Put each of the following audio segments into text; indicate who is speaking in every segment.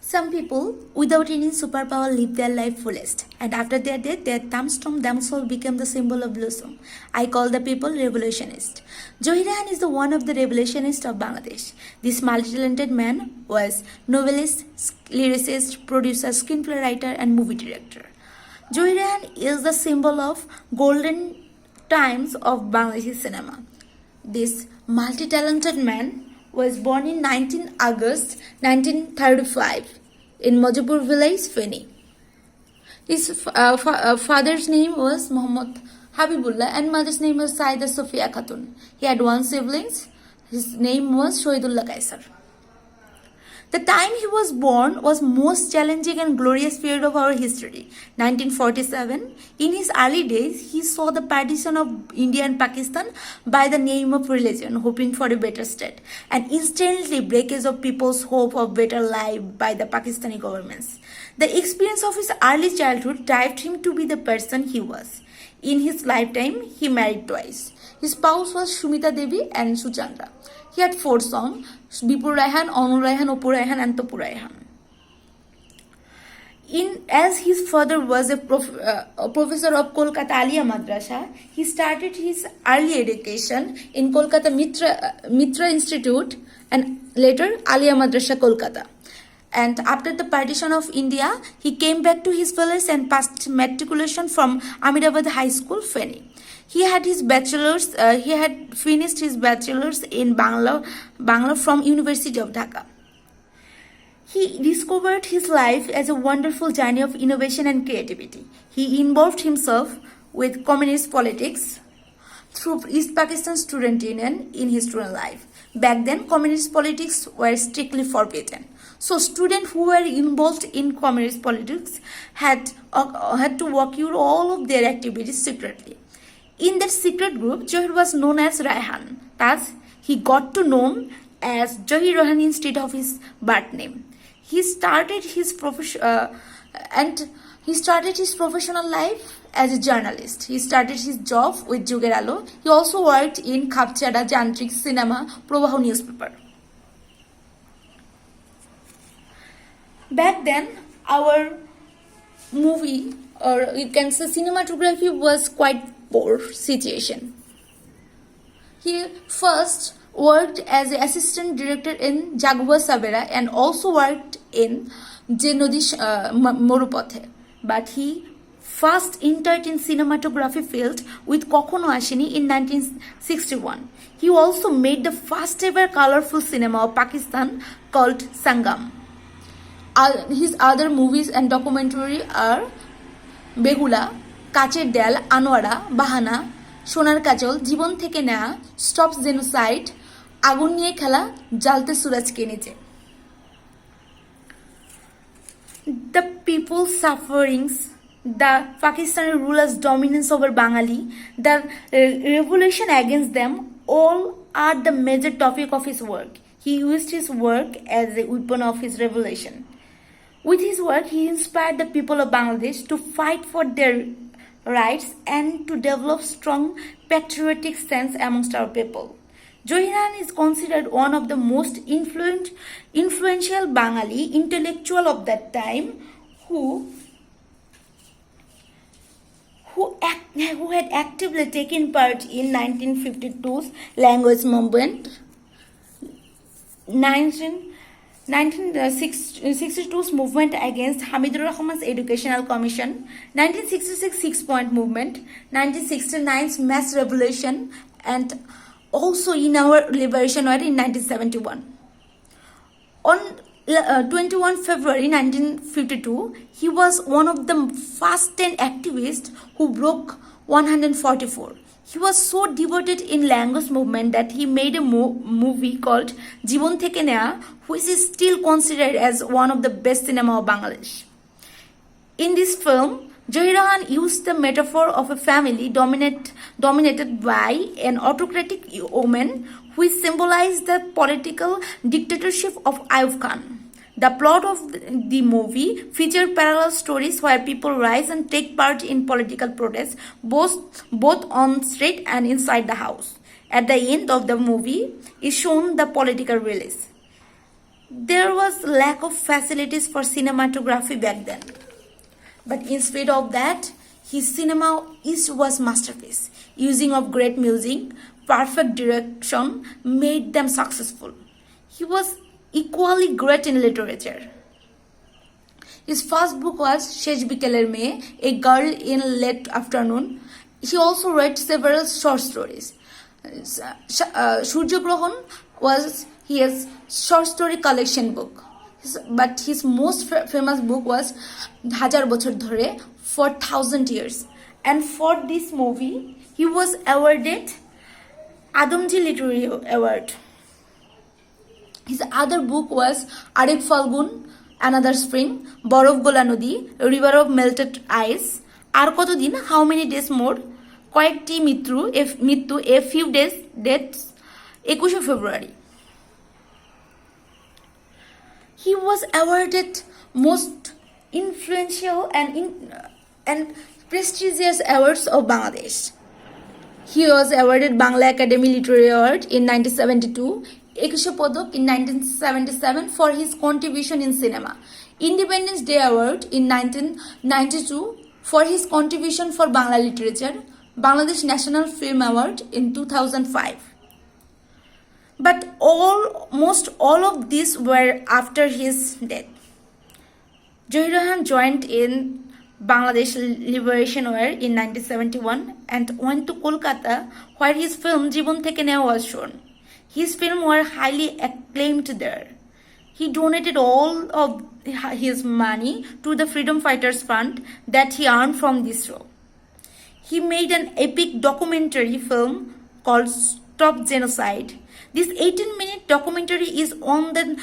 Speaker 1: Some people without any superpower live their life fullest, and after their death, their thumbstone themselves became the symbol of blossom. I call the people revolutionists. Johiran is the one of the revolutionists of Bangladesh. This multi-talented man was novelist, lyricist, producer, screenplay writer, and movie director. Johiran is the symbol of golden times of Bangladeshi cinema. This multi-talented man was born in 19 August 1935 in Mojapur village, Feni. His father's name was Muhammad Habibullah and mother's name was Saida Sofia Khatun. He had one sibling. His name was Shohidullah Kaisar. The time he was born was most challenging and glorious period of our history. 1947, in his early days, he saw the partition of India and Pakistan by the name of religion, hoping for a better state, and instantly breakage of people's hope of better life by the Pakistani governments. The experience of his early childhood drove him to be the person he was. In his lifetime, he married twice. His spouse was Shumita Devi and Suchandra. He had 4 sons, Bipur Raihan, Onur Raihan, Opur Raihan, and Topur Raihan. As his father was a professor of Kolkata Alia Madrasa, he started his early education in Kolkata Mitra Institute and later Alia Madrasa Kolkata. And after the partition of India, he came back to his village and passed matriculation from Ahmedabad High School, Feni. He had finished his bachelor's in Bangla from University of Dhaka. He discovered his life as a wonderful journey of innovation and creativity. He involved himself with communist politics through East Pakistan Student Union in his student life. Back then, communist politics were strictly forbidden. So students who were involved in communist politics had to work out all of their activities secretly. In that secret group, Johir was known as Raihan. Thus, he got to known as Johir Raihan instead of his birth name. He started his professional life as a journalist. He started his job with Juger Alo. He also worked in Khapchara, Jantrik, Cinema, Probaho newspaper. Back then, our movie, or you can say cinematography, was quite poor situation. He first worked as an assistant director in Jaguar Sabera and also worked in Jenodi Morupothe. But he first entered in cinematography field with Kokhono Ashini in 1961. He also made the first ever colorful cinema of Pakistan called Sangam. His other movies and documentary are Begula, Kacher Del, Anwara, Bahana, Sonar Kachol, Jibon Theke Neya, Stops Genocide, Agun Niye Khela, Jalte Suraj Ke Niche. The people's sufferings, the Pakistani rulers' dominance over Bengali, the revolution against them, all are the major topic of his work. He used his work as a weapon of his revolution. With his work, he inspired the people of Bangladesh to fight for their rights and to develop strong patriotic sense amongst our people. Johiran is considered one of the most influential Bengali intellectual of that time who had actively taken part in 1952's language movement, 1962's movement against Hamidur Rahman's Educational Commission, 1966 Six-Point Movement, 1969's Mass Revolution, and also in our Liberation War in 1971. On 21 February 1952, he was one of the first 10 activists who broke 144. He was so devoted in language movement that he made a movie called Jibon Theke Neya, which is still considered as one of the best cinema of Bangladesh. In this film, Johir Raihan used the metaphor of a family dominated by an autocratic woman, which symbolized the political dictatorship of Ayub Khan. The plot of the movie featured parallel stories where people rise and take part in political protests, both on street and inside the house. At the end of the movie is shown the political release. There was lack of facilities for cinematography back then. But instead of that, his cinema was masterpiece. Using of great music, perfect direction made them successful. He was equally great in literature. His first book was Shesh Bikeler Meye, A Girl in Late Afternoon. He also wrote several short stories. Surya Grohan was his short story collection book. But his most famous book was Hajar Bochor Dhore, for 1,000 years. And for this movie, he was awarded Adamji Literary Award. His other book was Arek Falgun, Another Spring, Borof Gola Nodi, River of Melted Ice, Ar Kotodin, How Many Days More, Koyekti Mitru, A Few Days, Deaths, 21 February. He was awarded most influential and prestigious awards of Bangladesh. He was awarded Bangla Academy Literary Award in 1972, Ekushe Podok in 1977 for his contribution in cinema, Independence Day Award in 1992 for his contribution for Bangla literature, Bangladesh National Film Award in 2005. But almost all of these were after his death. Zohir Rayhan joined in Bangladesh Liberation War in 1971 and went to Kolkata, where his film Jibon Theke Newa was shown. His films were highly acclaimed there. He donated all of his money to the Freedom Fighters Fund that he earned from this show. He made an epic documentary film called Stop Genocide. This 18-minute documentary is on the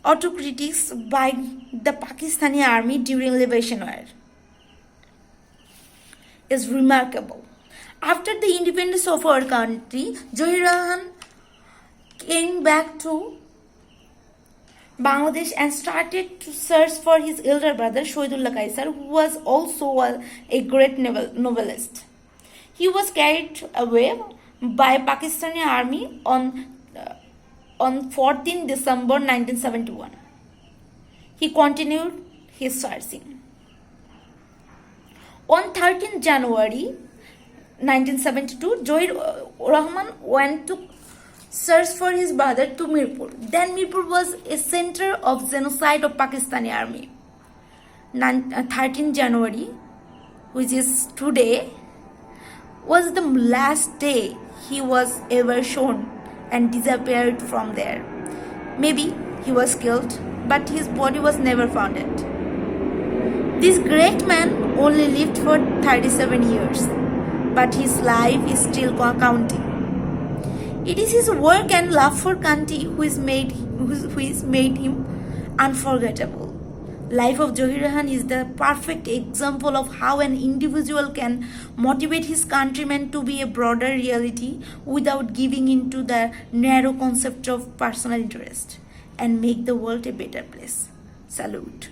Speaker 1: autocratics by the Pakistani army during Liberation War. Is remarkable. After the independence of our country, Zohir Rayhan came back to Bangladesh and started to search for his elder brother Shahidullah Kaisar, who was also a great novelist. He was carried away by Pakistani army on 14 December 1971. He continued his searching. On 13 January 1972, Zohir Rahman went to search for his brother to Mirpur. Then Mirpur was a center of genocide of Pakistani army. 13 January, which is today, was the last day he was ever shown and disappeared from there. Maybe he was killed, but his body was never found. This great man only lived for 37 years, but his life is still counting. It is his work and love for country which made him unforgettable. Life of Zohir Rayhan is the perfect example of how an individual can motivate his countrymen to be a broader reality without giving into the narrow concept of personal interest and make the world a better place. Salute.